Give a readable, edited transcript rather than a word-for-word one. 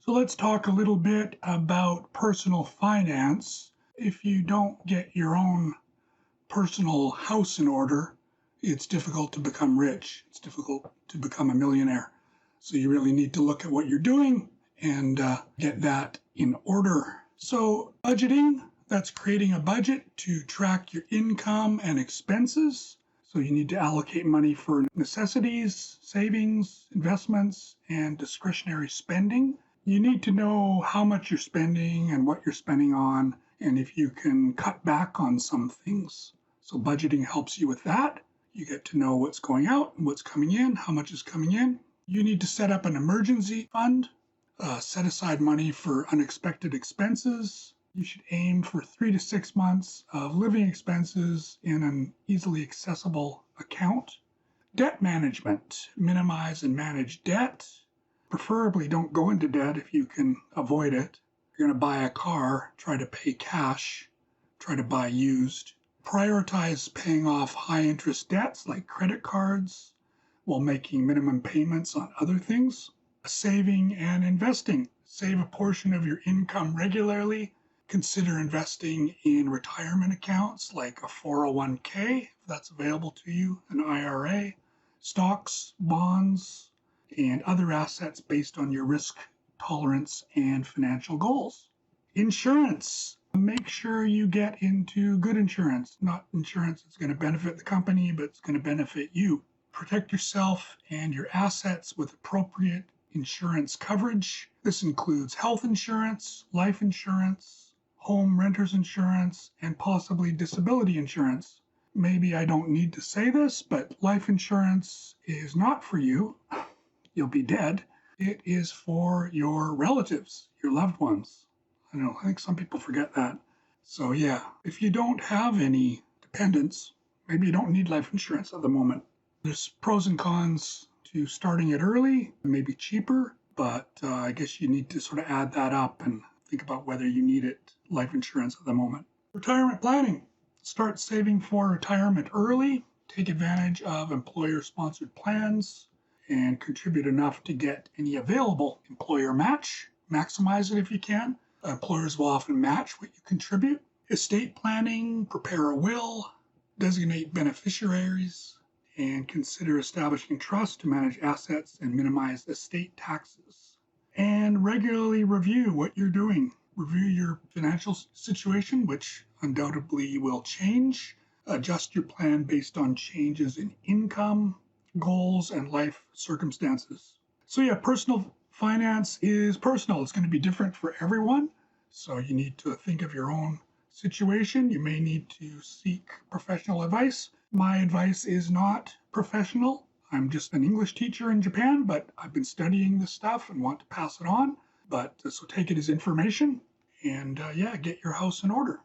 So let's talk a little bit about personal finance. If you don't get your own personal house in order, it's difficult to become rich. It's difficult to become a millionaire. So you really need to look at what you're doing and get that in order. So budgeting, that's creating a budget to track your income and expenses. So you need to allocate money for necessities, savings, investments, and discretionary spending. You need to know how much you're spending and what you're spending on, and if you can cut back on some things. So budgeting helps you with that. You get to know what's going out and what's coming in, how much is coming in. You need to set up an emergency fund, set aside money for unexpected expenses. You should aim for 3 to 6 months of living expenses in an easily accessible account. Debt management, minimize and manage debt. Preferably don't go into debt if you can avoid it. If you're going to buy a car, try to pay cash, try to buy used. Prioritize paying off high interest debts like credit cards while making minimum payments on other things. Saving and investing. Save a portion of your income regularly. Consider investing in retirement accounts like a 401k, if that's available to you, an IRA, stocks, bonds, and other assets based on your risk tolerance and financial goals. Insurance. Make sure you get into good insurance, not insurance that's going to benefit the company, but it's going to benefit you. Protect yourself and your assets with appropriate insurance coverage. This includes health insurance, life insurance, home renter's insurance, and possibly disability insurance. Maybe I don't need to say this, but life insurance is not for you. You'll be dead. It is for your relatives, your loved ones. I think some people forget that. So yeah, if you don't have any dependents, maybe you don't need life insurance at the moment. There's pros and cons to starting it early. It may be cheaper, but I guess you need to sort of add that up and think about whether you need it, life insurance at the moment. Retirement planning. Start saving for retirement early. Take advantage of employer-sponsored plans and contribute enough to get any available employer match. Maximize it if you can. Employers will often match what you contribute. Estate planning, prepare a will, designate beneficiaries, and consider establishing trusts to manage assets and minimize estate taxes. And regularly review what you're doing. Review your financial situation, which undoubtedly will change. Adjust your plan based on changes in income, goals, and life circumstances. So yeah, personal finance is personal. It's going to be different for everyone. So you need to think of your own situation. You may need to seek professional advice. My advice is not professional. I'm just an English teacher in Japan, but I've been studying this stuff and want to pass it on. But so take it as information and get your house in order.